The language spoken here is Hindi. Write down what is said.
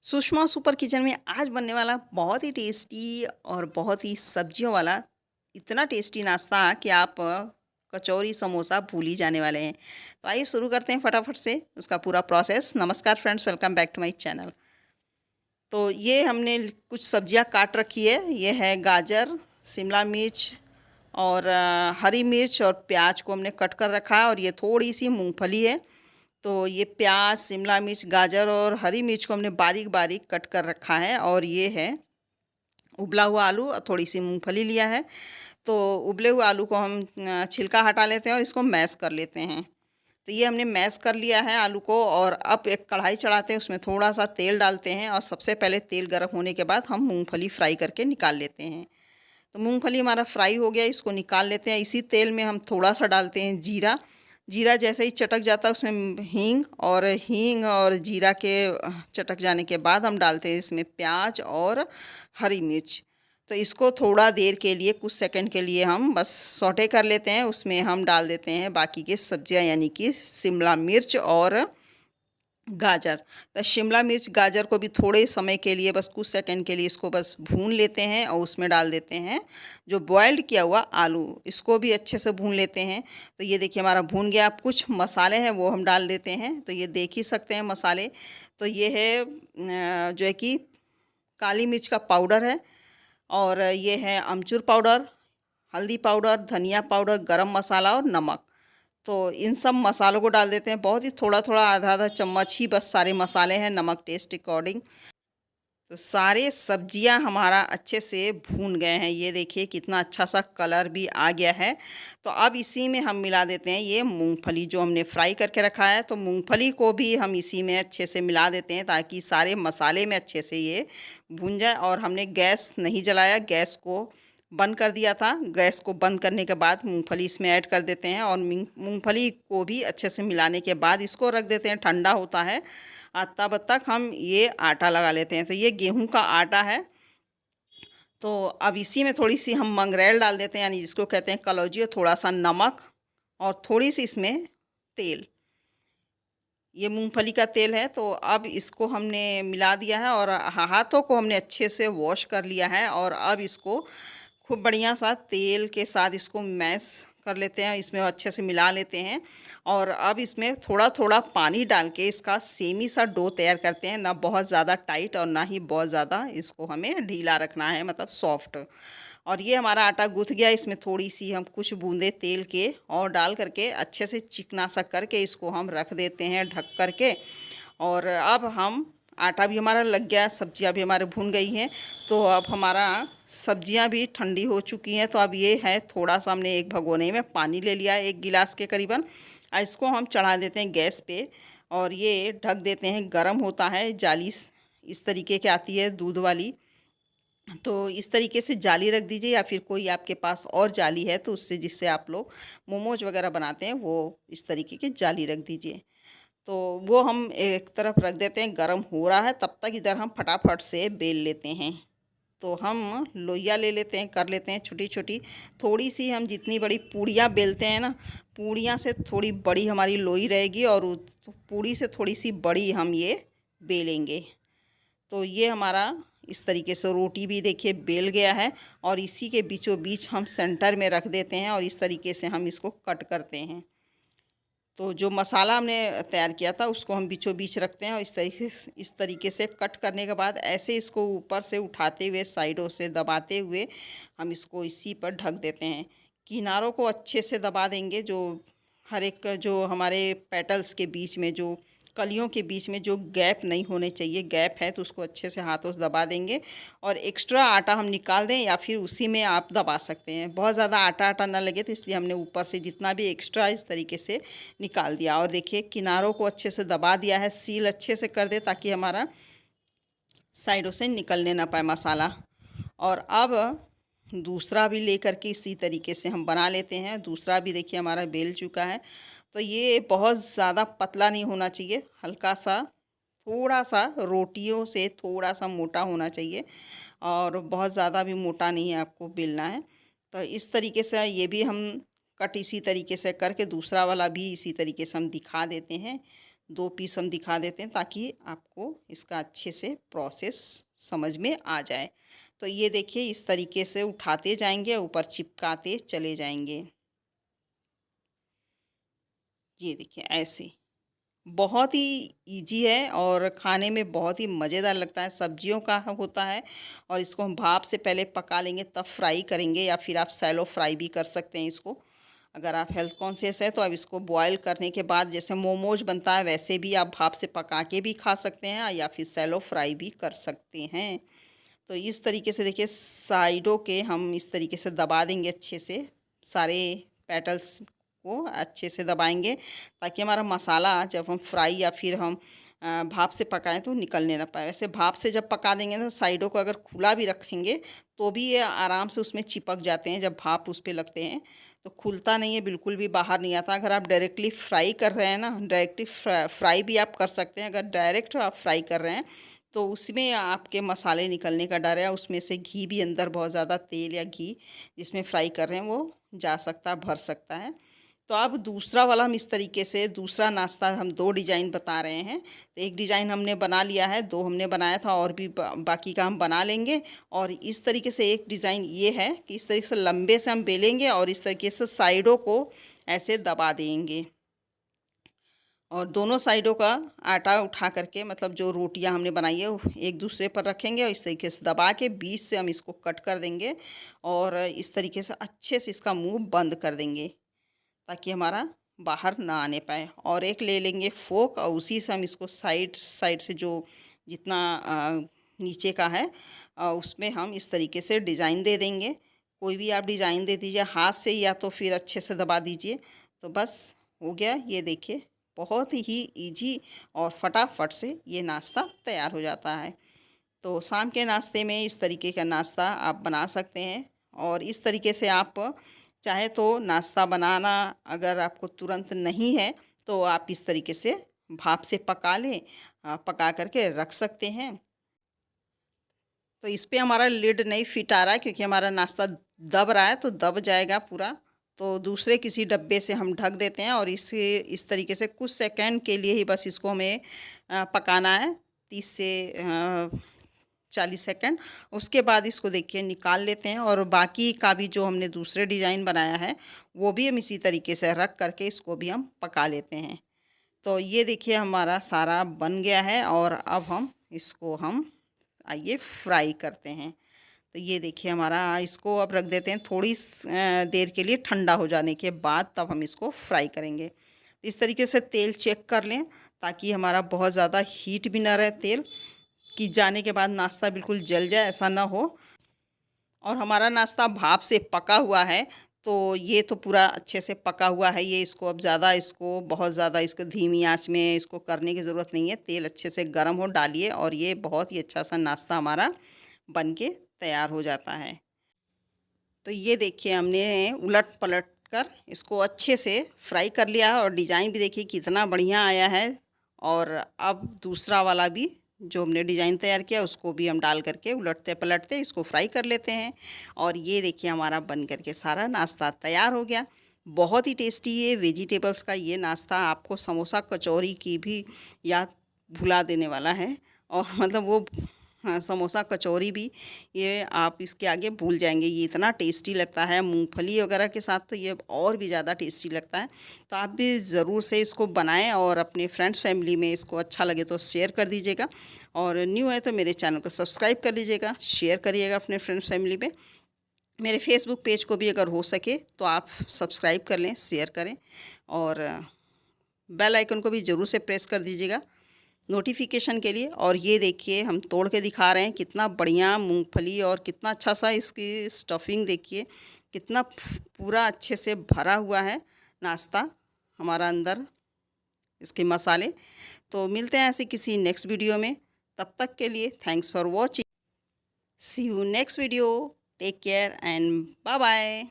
सुषमा सुपर किचन में आज बनने वाला बहुत ही टेस्टी और बहुत ही सब्जियों वाला इतना टेस्टी नाश्ता कि आप कचौरी समोसा भूल ही जाने वाले हैं। तो आइए शुरू करते हैं फटाफट से उसका पूरा प्रोसेस। नमस्कार friends, welcome back to my channel. तो ये हमने कुछ सब्जियां काट रखी है। ये है गाजर, शिमला मिर्च और हरी मिर्च और प्याज को हमने कट कर रखा है, और ये थोड़ी सी मूंगफली है। तो ये प्याज, शिमला मिर्च, गाजर और हरी मिर्च को हमने बारीक-बारीक कट कर रखा है, और ये है उबला हुआ आलू और थोड़ी-सी मूँगफली लिया है। तो उबले हुए आलू को हम छिलका हटा लेते हैं और इसको मैश कर लेते हैं। तो ये हमने मैश कर लिया है आलू को, और अब एक कढ़ाई चढ़ाते हैं, उसमें थोड़ा-सा तेल डालते हैं, और सबसे पहले तेल गरम होने के बाद हम मूँगफली फ्राई करके निकाल लेते हैं। तो मूँगफली हमारा फ्राई हो गया, इसको निकाल लेते हैं। इसी तेल में हम थोड़ा-सा डालते हैं जीरा। जीरा जैसे ही चटक जाता है उसमें हींग और जीरा के चटक जाने के बाद हम डालते हैं इसमें प्याज और हरी मिर्च। तो इसको थोड़ा देर के लिए, कुछ सेकंड के लिए हम बस सौटे कर लेते हैं। उसमें हम डाल देते हैं बाकी के सब्जियां, यानी कि शिमला मिर्च और गाजर। तो शिमला मिर्च, गाजर को भी थोड़े समय के लिए, बस कुछ सेकंड के लिए इसको बस भून लेते हैं, और उसमें डाल देते हैं जो बॉइल्ड किया हुआ आलू, इसको भी अच्छे से भून लेते हैं। तो ये देखिए हमारा भून गया। अब कुछ मसाले हैं वो हम डाल देते हैं। तो ये देख ही सकते हैं मसाले। तो ये है जो है कि काली मिर्च का पाउडर है, और ये है अमचूर पाउडर, हल्दी पाउडर, धनिया पाउडर, गरम मसाला और नमक। तो इन सब मसालों को डाल देते हैं, बहुत ही थोड़ा-थोड़ा, आधा-आधा चम्मच ही बस सारे मसाले हैं, नमक टेस्ट अकॉर्डिंग। तो सारे सब्जियां हमारा अच्छे से भून गए हैं। ये देखिए कितना अच्छा-सा कलर भी आ गया है। तो अब इसी में हम मिला देते हैं ये मूँगफली जो हमने फ्राई करके रखा है। तो मूँगफली को भी हम इसी में अच्छे से मिला देते हैं, ताकि सारे मसाले में अच्छे से ये भून जाए। और हमने गैस नहीं जलाया, गैस को बंद कर दिया था। गैस को बंद करने के बाद मूँगफली इसमें ऐड कर देते हैं, और मूँगफली को भी अच्छे से मिलाने के बाद इसको रख देते हैं, ठंडा होता है। तब तक हम ये आटा लगा लेते हैं। तो ये गेहूँ का आटा है। तो अब इसी में थोड़ी-सी हम मंगरेल डाल देते हैं, यानी जिसको कहते हैं कलौंजी, और थोड़ा-सा नमक और थोड़ी-सी इसमें तेल। ये मूँगफली का तेल है। तो अब इसको हमने मिला दिया है, और हाथों को हमने अच्छे से वॉश कर लिया है, और अब इसको खूब बढ़िया सा तेल के साथ इसको मैश कर लेते हैं, इसमें अच्छे से मिला लेते हैं। और अब इसमें थोड़ा-थोड़ा पानी डाल के इसका सेमी सा डो तैयार करते हैं, ना बहुत ज़्यादा टाइट और ना ही बहुत ज़्यादा इसको हमें ढीला रखना है, मतलब सॉफ्ट। और ये हमारा आटा गूँथ गया। इसमें थोड़ी-सी हम कुछ बूँदे तेल के और डाल करके अच्छे से चिकना-सा करके इसको हम रख देते हैं ढक कर के। और अब हम आटा भी हमारा लग गया, सब्जियां भी हमारे भून गई हैं। तो अब हमारा सब्जियां भी ठंडी हो चुकी हैं। तो अब ये है, थोड़ा-सा हमने एक भगोने में पानी ले लिया है, 1 गिलास के करीबन। इसको हम चढ़ा देते हैं गैस पे, और ये ढक देते हैं। गरम होता है, जाली इस तरीके की आती है दूध वाली। तो इस तरीके से जाली रख दीजिए, या फिर कोई आपके पास और जाली है तो उससे, जिससे आप लोग मोमोज वगैरह बनाते हैं, वो इस तरीके की जाली रख दीजिए। तो वो हम एक तरफ रख देते हैं, गरम हो रहा है, तब तक इधर हम फटाफट से बेल लेते हैं। तो हम लोइयाँ ले लेते हैं, कर लेते हैं छोटी-छोटी। थोड़ी-सी हम जितनी बड़ी पूड़ियाँ बेलते हैं ना, पूड़ियाँ से थोड़ी बड़ी हमारी लोई रहेगी, और पूड़ी से थोड़ी-सी बड़ी हम ये बेलेंगे। तो ये हमारा इस तरीके से रोटी भी देखिए बेल गया है, और इसी के बीचों बीच हम सेंटर में रख देते हैं, और इस तरीके से हम इसको कट करते हैं। तो जो मसाला हमने तैयार किया था उसको हम बीचों बीच रखते हैं, और इस तरीके से कट करने के बाद ऐसे इसको ऊपर से उठाते हुए, साइडों से दबाते हुए हम इसको इसी पर ढक देते हैं। किनारों को अच्छे से दबा देंगे, जो हर एक जो हमारे पेटल्स के बीच में, जो कलियों के बीच में जो गैप नहीं होने चाहिए, गैप है तो उसको अच्छे से हाथों से दबा देंगे। और एक्स्ट्रा आटा हम निकाल दें, या फिर उसी में आप दबा सकते हैं। बहुत ज़्यादा आटा-आटा ना लगे, तो इसलिए हमने ऊपर से जितना भी एक्स्ट्रा इस तरीके से निकाल दिया। और देखिए किनारों को अच्छे से दबा दिया है, सील अच्छे से कर दे, ताकि हमारा साइडों से निकलने ना पाए मसाला। और अब दूसरा भी लेकर के इसी तरीके से हम बना लेते हैं। दूसरा भी देखिए हमारा बेल चुका है। तो ये बहुत ज़्यादा पतला नहीं होना चाहिए, हल्का-सा, थोड़ा-सा रोटियों से थोड़ा-सा मोटा होना चाहिए, और बहुत ज़्यादा भी मोटा नहीं है आपको बेलना है। तो इस तरीके से ये भी हम कट इसी तरीके से करके, दूसरा वाला भी इसी तरीके से हम दिखा देते हैं। 2 पीस हम दिखा देते हैं ताकि आपको इसका अच्छे से प्रोसेस समझ में आ जाए। तो ये देखिए इस तरीके से उठाते जाएँगे, ऊपर चिपकाते चले जाएँगे। ये देखिए ऐसे। बहुत ही ईज़ी है और खाने में बहुत ही मज़ेदार लगता है, सब्जियों का होता है और इसको हम भाप से पहले पका लेंगे तब फ्राई करेंगे या फिर आप शैलो फ्राई भी कर सकते हैं इसको। अगर आप हेल्थ कॉन्शियस हैं तो आप इसको बॉयल करने के बाद जैसे मोमोज़ बनता है वैसे भी आप भाप से पका के भी खा सकते हैं या फिर शैलो फ्राई भी कर सकते हैं। तो इस तरीके से देखिए साइडों के हम इस तरीके से दबा देंगे अच्छे से, सारे पेटल्स को अच्छे से दबाएँगे ताकि हमारा मसाला जब हम फ्राई या फिर हम भाप से पकाएँ तो निकलने ना पाए। वैसे भाप से जब पका देंगे तो साइडों को अगर खुला भी रखेंगे तो भी ये आराम से उसमें चिपक जाते हैं जब भाप उस पे लगते हैं, तो खुलता नहीं है, बिल्कुल भी बाहर नहीं आता। अगर आप डायरेक्टली फ्राई कर रहे हैं ना, डायरेक्टली फ्राई भी आप कर सकते हैं। अगर डायरेक्ट आप फ्राई कर रहे हैं तो उसमें आपके मसाले निकलने का डर है, उसमें से घी भी अंदर बहुत ज़्यादा तेल या घी जिसमें फ्राई कर रहे हैं वो जा सकता है, भर सकता है। तो अब दूसरा वाला हम इस तरीके से दूसरा नाश्ता हम 2 डिज़ाइन बता रहे हैं। तो एक डिज़ाइन हमने बना लिया है, 2 हमने बनाया था और भी बाकी का हम बना लेंगे और इस तरीके से एक डिज़ाइन ये है कि इस तरीके से लंबे से हम बेलेंगे और इस तरीके से साइडों को ऐसे दबा देंगे। और दोनों साइडों का आटा उठा करके मतलब जो रोटियां हमने बनाई है वो एक दूसरे पर रखेंगे और इस तरीके से दबा के बीच से हम इसको कट कर देंगे और इस तरीके से अच्छे से इसका मुंह बंद कर देंगे ताकि हमारा बाहर ना आने पाए। और एक ले लेंगे फोक और उसी से हम इसको साइड साइड से जो जितना नीचे का है उसमें हम इस तरीके से डिज़ाइन दे देंगे। कोई भी आप डिज़ाइन दे दीजिए हाथ से या तो फिर अच्छे से दबा दीजिए। तो बस हो गया, ये देखिए बहुत ही इजी और फटाफट से ये नाश्ता तैयार हो जाता है। तो शाम के नाश्ते में इस तरीके का नाश्ता आप बना सकते हैं और इस तरीके से आप चाहे तो नाश्ता बनाना अगर आपको तुरंत नहीं है तो आप इस तरीके से भाप से पका लें, पका करके रख सकते हैं। तो इस पे हमारा लिड नहीं फिट आ रहा है क्योंकि हमारा नाश्ता दब रहा है तो दब जाएगा पूरा। तो दूसरे किसी डब्बे से हम ढक देते हैं और इसे इस तरीके से कुछ सेकंड के लिए ही बस इसको हमें पकाना है, 30 से 40 सेकंड। उसके बाद इसको देखिए निकाल लेते हैं और बाकी का भी जो हमने दूसरे डिज़ाइन बनाया है वो भी हम इसी तरीके से रख करके इसको भी हम पका लेते हैं। तो ये देखिए हमारा सारा बन गया है और अब हम इसको हम आइए फ्राई करते हैं। तो ये देखिए हमारा इसको अब रख देते हैं थोड़ी देर के लिए ठंडा हो जाने के बाद तब हम इसको फ्राई करेंगे। इस तरीके से तेल चेक कर लें ताकि हमारा बहुत ज़्यादा हीट भी ना रहे तेल कि जाने के बाद नाश्ता बिल्कुल जल जाए, ऐसा ना हो। और हमारा नाश्ता भाप से पका हुआ है तो ये तो पूरा अच्छे से पका हुआ है। ये इसको अब ज़्यादा इसको बहुत ज़्यादा इसको धीमी आंच में इसको करने की ज़रूरत नहीं है। तेल अच्छे से गर्म हो डालिए और ये बहुत ही अच्छा सा नाश्ता हमारा बन के तैयार हो जाता है। तो ये देखिए हमने उलट-पलट कर इसको अच्छे से फ्राई कर लिया है और डिज़ाइन भी देखिए कितना बढ़िया आया है। और अब दूसरा वाला भी जो हमने डिज़ाइन तैयार किया उसको भी हम डाल करके उलटते-पलटते इसको फ्राई कर लेते हैं। और ये देखिए हमारा बन कर के सारा नाश्ता तैयार हो गया। बहुत ही टेस्टी ये वेजिटेबल्स का ये नाश्ता आपको समोसा कचौरी की भी याद भुला देने वाला है। और मतलब वो हाँ, समोसा कचौरी भी ये आप इसके आगे भूल जाएँगे, ये इतना टेस्टी लगता है मूँगफली वगैरह के साथ तो ये और भी ज़्यादा टेस्टी लगता है। तो आप भी ज़रूर से इसको बनाएँ और अपने फ्रेंड्स फैमिली में इसको अच्छा लगे तो शेयर कर दीजिएगा और न्यू है तो मेरे चैनल को सब्सक्राइब कर लीजिएगा, शेयर करिएगा अपने फ्रेंड्स फैमिली में। मेरे फेसबुक पेज को भी अगर हो सके तो आप सब्सक्राइब कर लें, शेयर करें और बेल आइकन को भी ज़रूर से प्रेस कर दीजिएगा नोटिफिकेशन के लिए। और ये देखिए हम तोड़ के दिखा रहे हैं कितना बढ़िया मूंगफली और कितना अच्छा सा इसकी स्टफिंग देखिए कितना पूरा अच्छे से भरा हुआ है नाश्ता हमारा अंदर इसके मसाले। तो मिलते हैं ऐसे किसी नेक्स्ट वीडियो में, तब तक के लिए thanks for watching, see you next video, take care and bye bye.